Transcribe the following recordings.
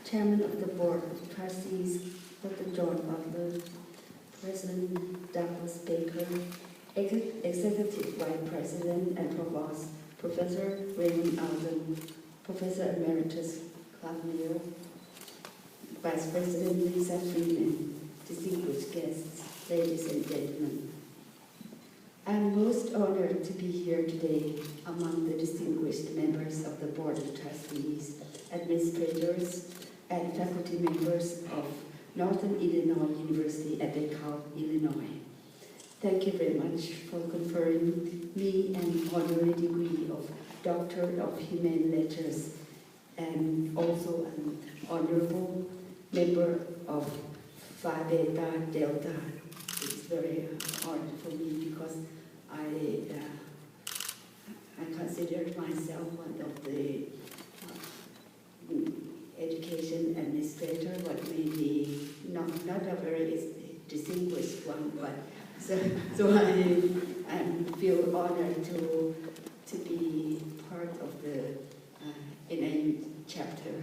Chairman of the Board of Trustees, Dr. John Butler, President Douglas Baker, Executive Vice President and Provost, Professor Raymond Alden, Professor Emeritus Clark Neal, Vice President Lisa Freeman, distinguished guests, ladies and gentlemen. I am most honored to be here today among the distinguished members of the Board of Trustees, administrators, and faculty members of Northern Illinois University at DeKalb, Illinois. Thank you very much for conferring me an honorary degree of Doctor of Humane Letters and also an honorable member of Phi Beta Delta. It's very hard for me because I consider myself one of the education administrator, but maybe not a very distinguished one, but so I feel honored to be part of the NIU chapter.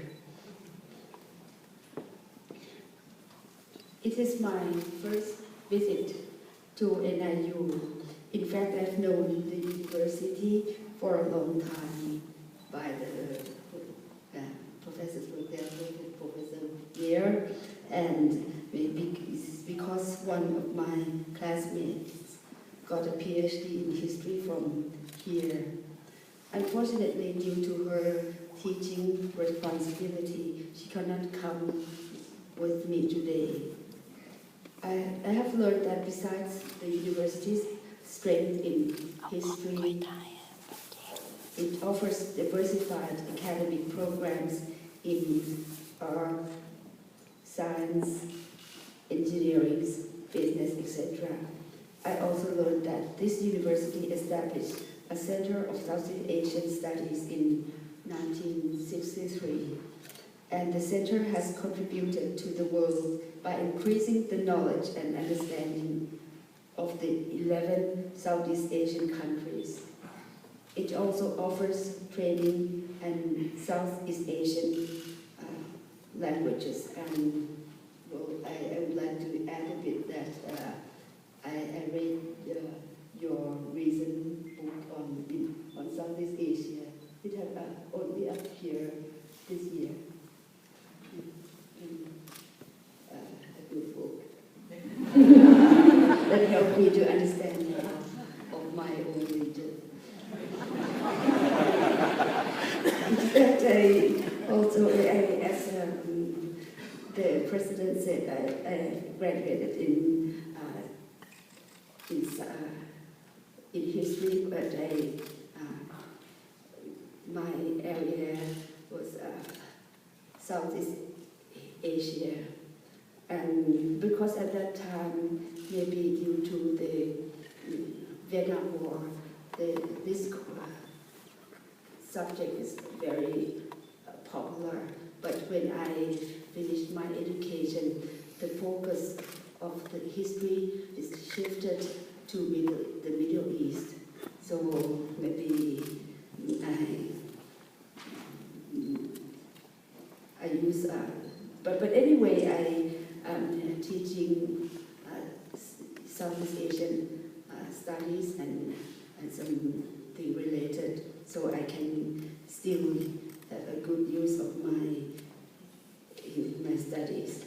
It is my first visit to NIU. In fact, I've known the university for a long time by the professors were there, Professor Year, and because one of my classmates got a PhD in history from here. Unfortunately, due to her teaching responsibility, she cannot come with me today. I have learned that besides the university's strength in history, it offers diversified academic programs in art, science, engineering, business, etc. I also learned that this university established a Center of Southeast Asian Studies in 1963, and the center has contributed to the world by increasing the knowledge and understanding of the 11 Southeast Asian countries. It also offers training in Southeast Asian languages, and well, I would like to add a bit that I read your recent book on Southeast Asia. It has only up here this year. A good book that helped me to understand of my own region. That as the president said, I graduated in history, but my area was Southeast Asia, and because at that time, maybe due to the Vietnam War, this subject is very popular. But when I finished my education, the focus of the history is shifted to the Middle East. So maybe I use, but anyway, I am teaching Southeast Asian studies and something related, so I can still have a good use of my studies.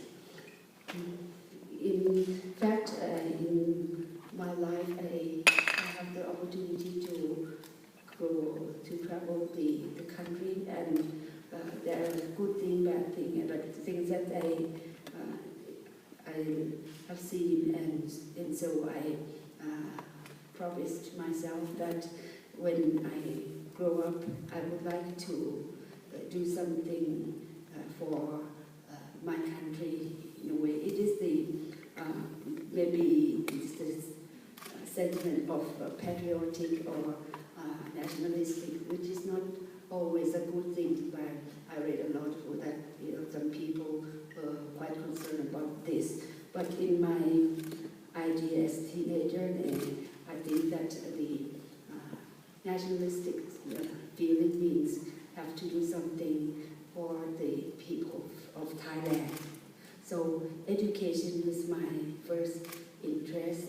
In fact, in my life, I have the opportunity to travel the country, and there are good things, bad things, but things that I have seen, and so I promised myself that when I grow up, I would like to do something for my country in a way. It is the maybe it's the sentiment of patriotic or nationalistic, which is not always a good thing. But I read a lot of that. Some people were quite concerned about this. But in my idea as a teenager, I think that the nationalistic feeling means have to do something for the people of Thailand. So education was my first interest,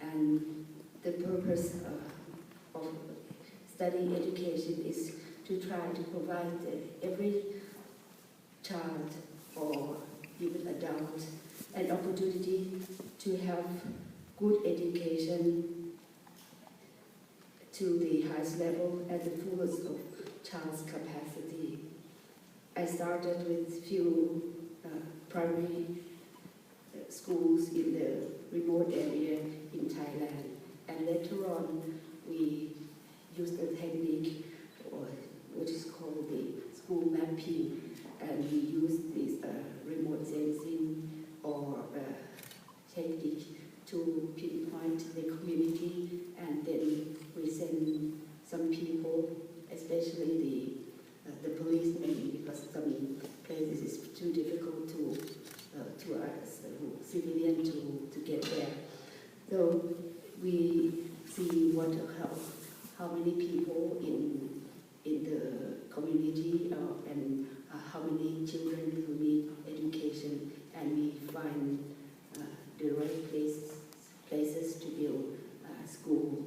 and the purpose of studying education is to try to provide every child or even adult an opportunity to have good education to the highest level at the fullest of child's capacity. I started with few primary schools in the remote area in Thailand, and later on we used a technique which is called the school mapping, and we used this remote sensing or technique to pinpoint the community, and then we send some people, especially the policemen, because some places is too difficult to us civilian to get there. So we see how many people in the community and how many children who need education, and we find the right places to build school.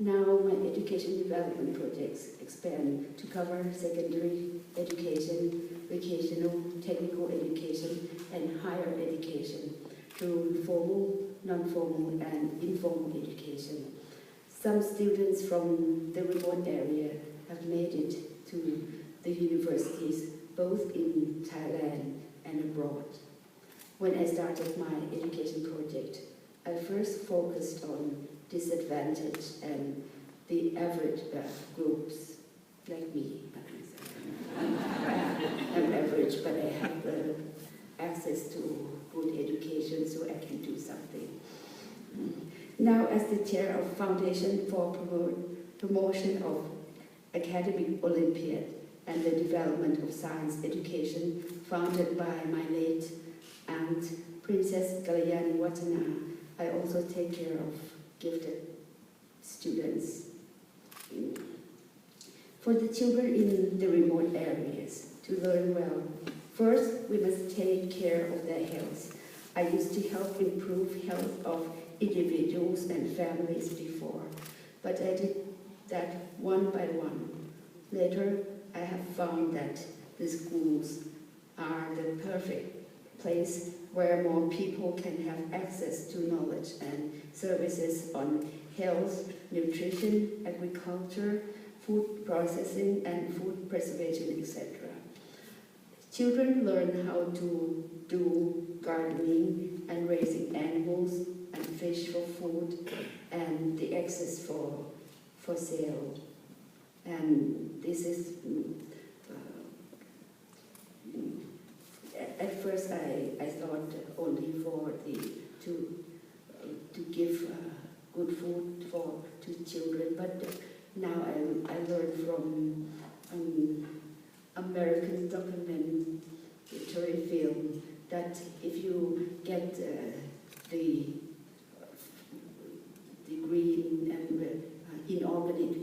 Now my education development projects expand to cover secondary education, vocational, technical education, and higher education through formal, non-formal, and informal education. Some students from the remote area have made it to the universities, both in Thailand and abroad. When I started my education project, I first focused on disadvantaged and the average groups, like me. I'm average, but I have access to good education, so I can do something. Now, as the chair of Foundation for Promotion of Academic Olympiad and the Development of Science Education, founded by my late aunt, Princess Kalyani Watana, I also take care of gifted students. For the children in the remote areas to learn well, first we must take care of their health. I used to help improve health of individuals and families before, but I did that one by one. Later, I have found that the schools are the perfect place where more people can have access to knowledge and services on health, nutrition, agriculture, food processing, and food preservation, etc. Children learn how to do gardening and raising animals and fish for food, and the access for sale. And this is, at first I thought only for to give good food to children, but now I learned from American documentary film that if you get the green and inorganic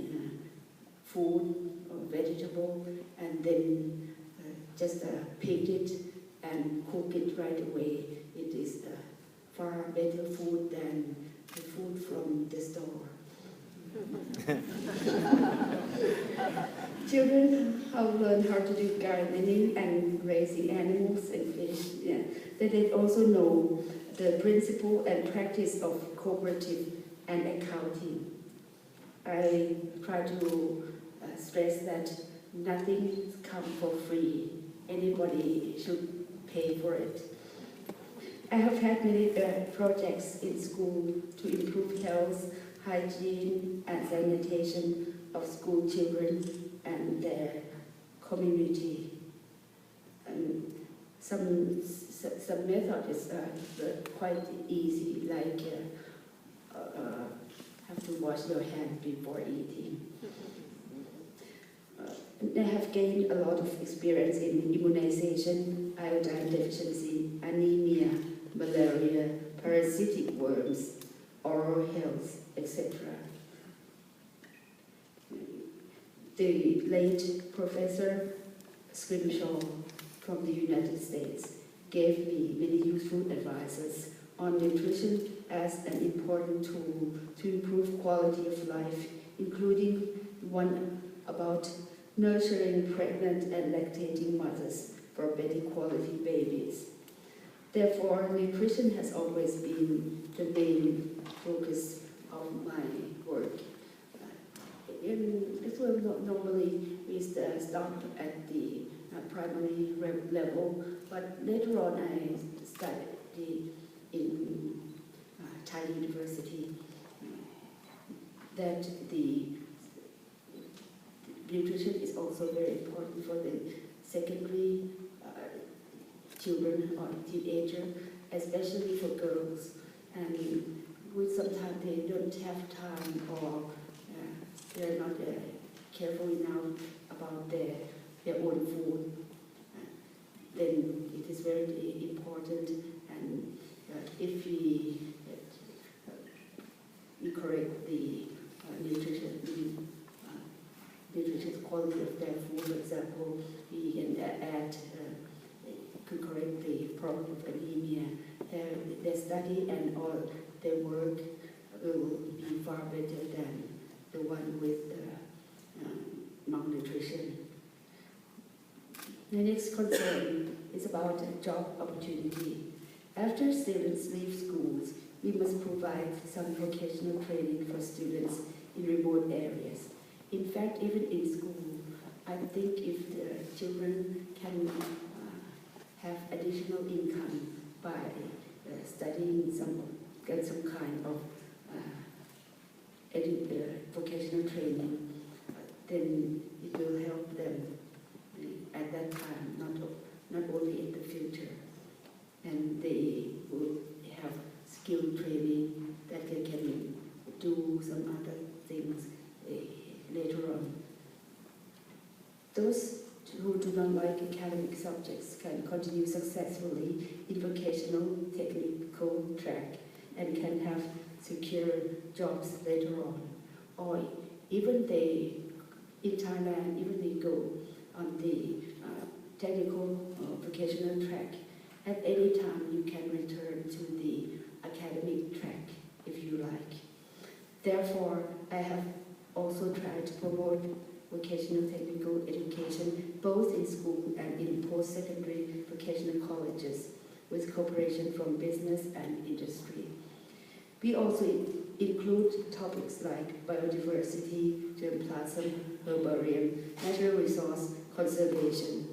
food or vegetable, and then just pick it and cook it right away, it is far better food than the food from the store. Children have learned how to do gardening and raising animals and fish. Yeah. They also know the principle and practice of cooperative and accounting. I try to stress that nothing comes for free. Anybody should pay for it. I have had many projects in school to improve health, hygiene, and sanitation of school children and their community. Some method is quite easy, like have to wash your hands before eating. I have gained a lot of experience in immunization, iodine deficiency, anemia, malaria, parasitic worms, oral health, etc. The late Professor Scrimshaw from the United States gave me many useful advices on nutrition as an important tool to improve quality of life, including one about nurturing pregnant and lactating mothers for better quality babies. Therefore, nutrition has always been the main focus of my work. It will normally we start at the primary level, but later on I studied in Thai University that the nutrition is also very important for the secondary children or teenager, especially for girls. And sometimes they don't have time or they're not careful enough about their own food. Then it is very important, and if we correct the nutrition quality of their food, for example, we can add to correct the problem of anemia. Their study and all their work will be far better than the one with malnutrition. The next concern is about job opportunity. After students leave schools, we must provide some vocational training for students in remote areas. In fact, even in school, I think if the children can have additional income by studying get some kind of vocational training, then it will help them at that time, not only in the future. And they will have skill training that they can do some other things later on. Those who do not like academic subjects can continue successfully in vocational technical track and can have secure jobs later on. Or even in Thailand, even they go on the technical vocational track, at any time you can return to the academic track if you like. Therefore, I have also tried to promote vocational technical education both in school and in post-secondary vocational colleges with cooperation from business and industry. We also include topics like biodiversity, germplasm, herbarium, natural resource conservation,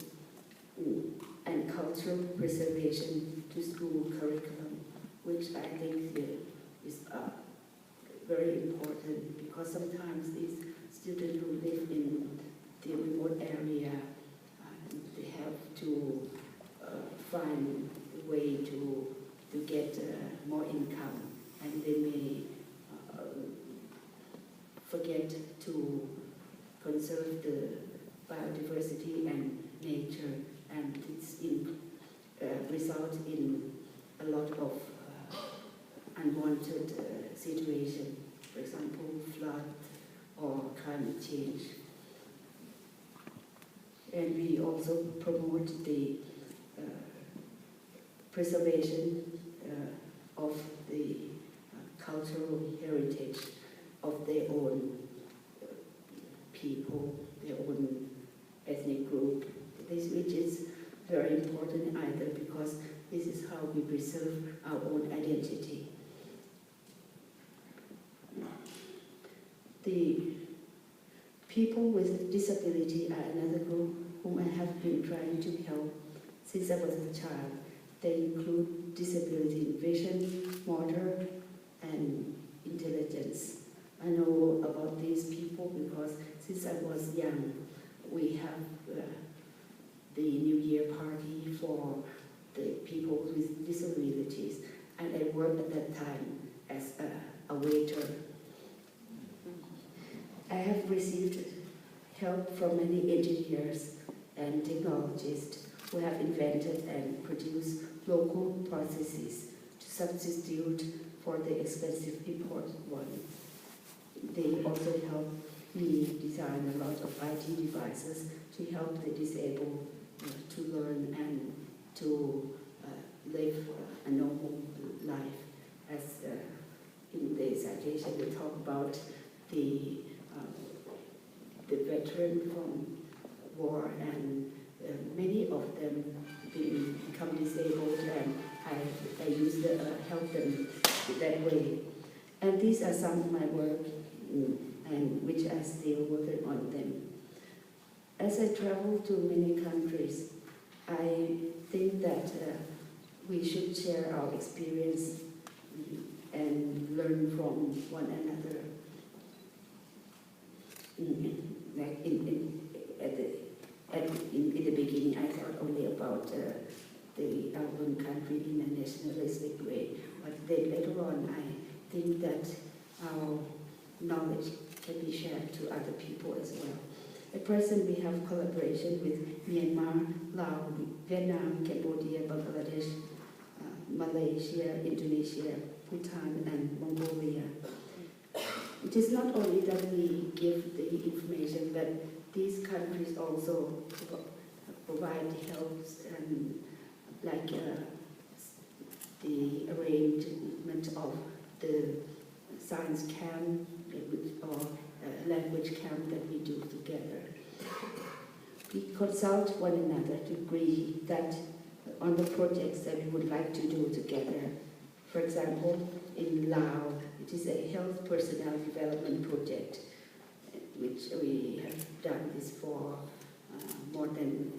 and cultural preservation to school curriculum, which I think is very important, because sometimes these students who live in the remote area, they have to find a way to get more income, and they may forget to conserve the biodiversity and nature, and it's result in a lot of unwanted situation, for example, flood or climate change. And we also promote the preservation of the cultural heritage of their own people, their own ethnic group, which is very important either, because this is how we preserve our own identity. The people with disability are another group whom I have been trying to help since I was a child. They include disability in vision, motor, and intelligence. I know about these people because since I was young, we have the New Year party for the people with disabilities, and I worked at that time as a waiter. I have received help from many engineers and technologists who have invented and produced local processes to substitute for the expensive imported one. They also help me design a lot of IT devices to help the disabled to learn and to live a normal life. As in the citation, they talk about the veteran from war, and many of them become disabled, and I used to help them that way. And these are some of my work, and which I still working on them. As I travel to many countries, I think that we should share our experience and learn from one another. Like in the beginning, I thought only about the our own country in a nationalistic way, but then later on, I think that our knowledge can be shared to other people as well. At present, we have collaboration with Myanmar, Laos, Vietnam, Cambodia, Bangladesh, Malaysia, Indonesia, Bhutan, and Mongolia. It is not only that we give the information, but these countries also provide help and like the arrangement of the science camp or language camp that we do together. We consult one another to agree that on the projects that we would like to do together. For example, in Laos, it is a health personnel development project, which we have done this for more than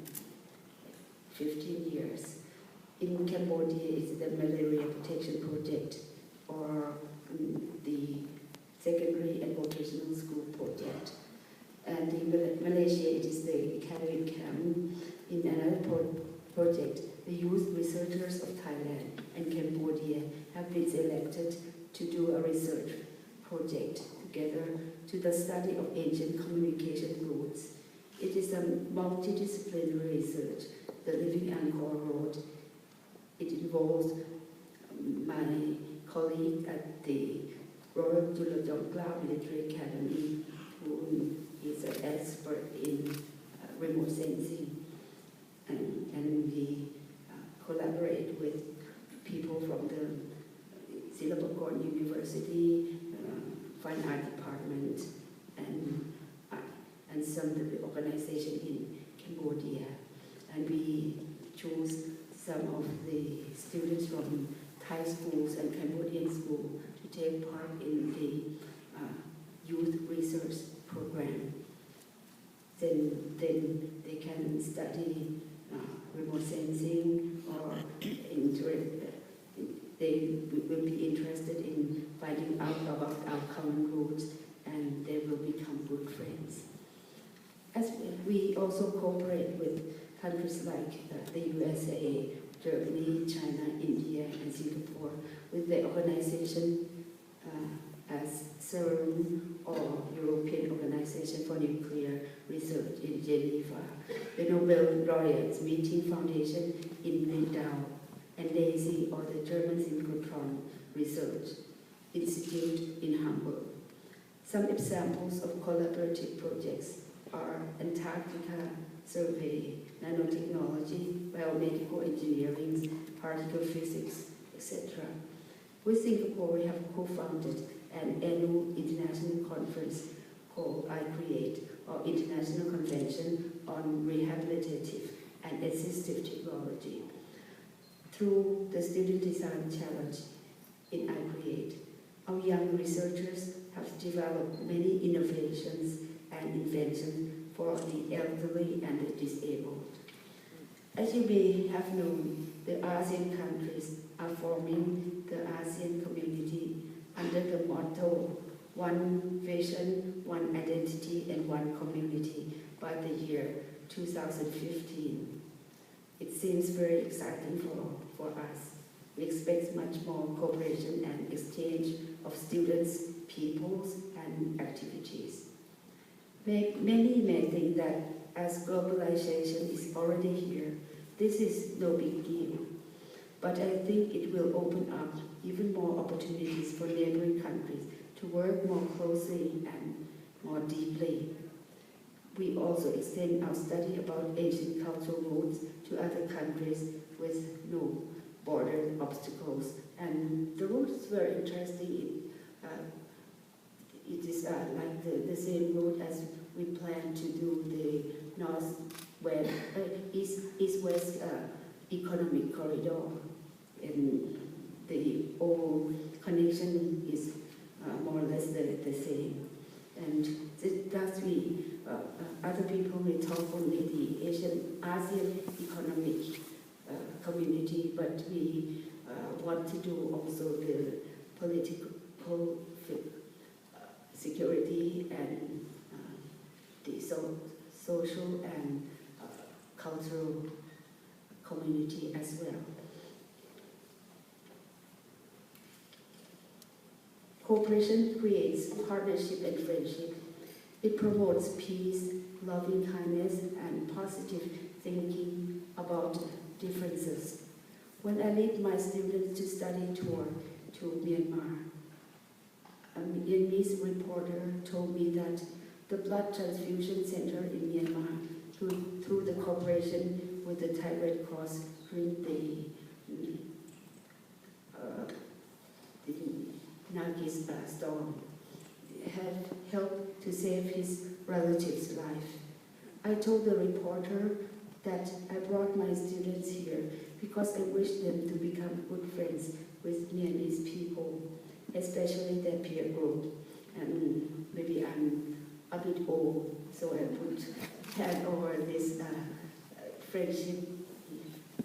15 years. In Cambodia, it's the malaria protection project, or the secondary and vocational school project. And in Malaysia, it is the academic camp. In another project, the youth researchers of Thailand and Cambodia have been selected to do a research project together to the study of ancient communication routes. It is a multidisciplinary research, the Living Angkor Road. It involves my colleague at the Royal Chulalongkorn Military Academy, who is an expert in remote sensing, and we collaborate with people from the Sirindhorn University, Fine Art Department, and some of the organization in Cambodia. And we choose some of the students from Thai schools and Cambodian schools to take part in the youth research program. Then they can study remote sensing, or they will be interested in finding out about our common roots, and they will become good friends. As we also cooperate with countries like the USA, Germany, China, India, and Singapore, with the organization as CERN, or European Organization for Nuclear Research in Geneva, the Nobel Laureates Meeting Foundation in Lindau, and DAISY, or the German Synchrotron Research Institute in Hamburg. Some examples of collaborative projects are Antarctica survey, nanotechnology, biomedical engineering, particle physics, etc. With Singapore, we have co-founded an annual international conference called iCreate, or International Convention on Rehabilitative and Assistive Technology. Through the Student Design Challenge in iCreate, our young researchers have developed many innovations and inventions for the elderly and the disabled. As you may have known, the ASEAN countries are forming the ASEAN community under the motto, one vision, one identity, and one community by the year 2015. It seems very exciting for us. We expect much more cooperation and exchange of students, peoples, and activities. Many may think that as globalization is already here, this is no big deal. But I think it will open up even more opportunities for neighboring countries to work more closely and more deeply. We also extend our study about Asian cultural roots to other countries with no border obstacles. And the roots were interesting. It is like the same route as we plan to do the North-West, East-West economic corridor. And the old connection is more or less the same. And thus we, other people may talk only the ASEAN economic community, but we want to do also the political security and the social and cultural community as well. Cooperation creates partnership and friendship. It promotes peace, loving kindness, and positive thinking about differences. When I lead my students to study tour to Myanmar, a Myanmar reporter told me that the blood transfusion center in Myanmar, through the cooperation with the Thai Red Cross during the Nargis storm, had helped to save his relative's life. I told the reporter that I brought my students here because I wish them to become good friends with Myanmar people, especially their peer group. And maybe I'm a bit old, so I would hand over this friendship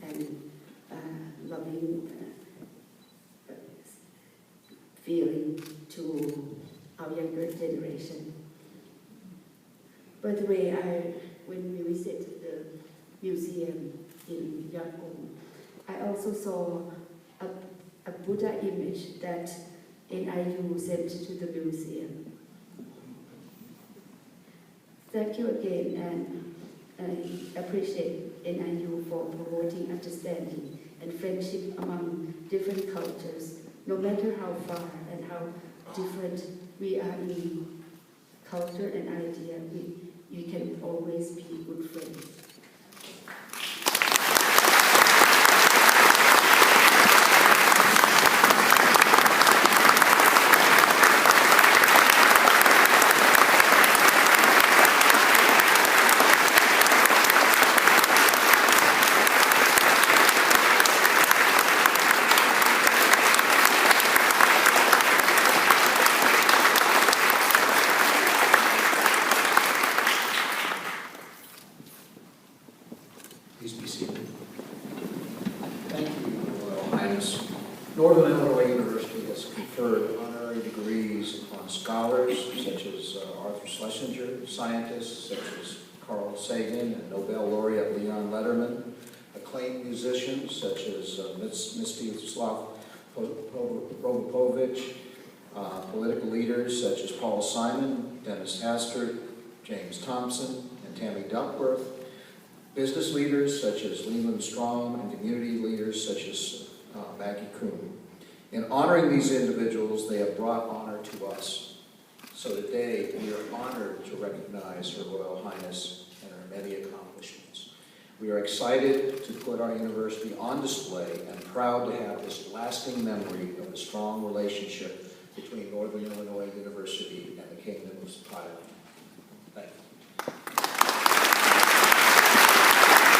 and loving feeling to our younger generation. By the way, when we visited the museum in Yangon, I also saw a Buddha image that NIU sent to the museum. Thank you again, and I appreciate NIU for promoting understanding and friendship among different cultures. No matter how far and how different we are in culture and idea, we can always be good friends. Please be seated. Thank you, Your Royal Highness. Northern Illinois University has conferred honorary degrees on scholars such as Arthur Schlesinger, scientists such as Carl Sagan and Nobel laureate Leon Letterman, acclaimed musicians such as Mstislav Prokopovich, political leaders such as Paul Simon, Dennis Hastert, James Thompson, and Tammy Duckworth, business leaders such as Leland Strom, and community leaders such as Maggie Kuhn. In honoring these individuals, they have brought honor to us. So today, we are honored to recognize Her Royal Highness and her many accomplishments. We are excited to put our university on display and proud to have this lasting memory of the strong relationship between Northern Illinois University and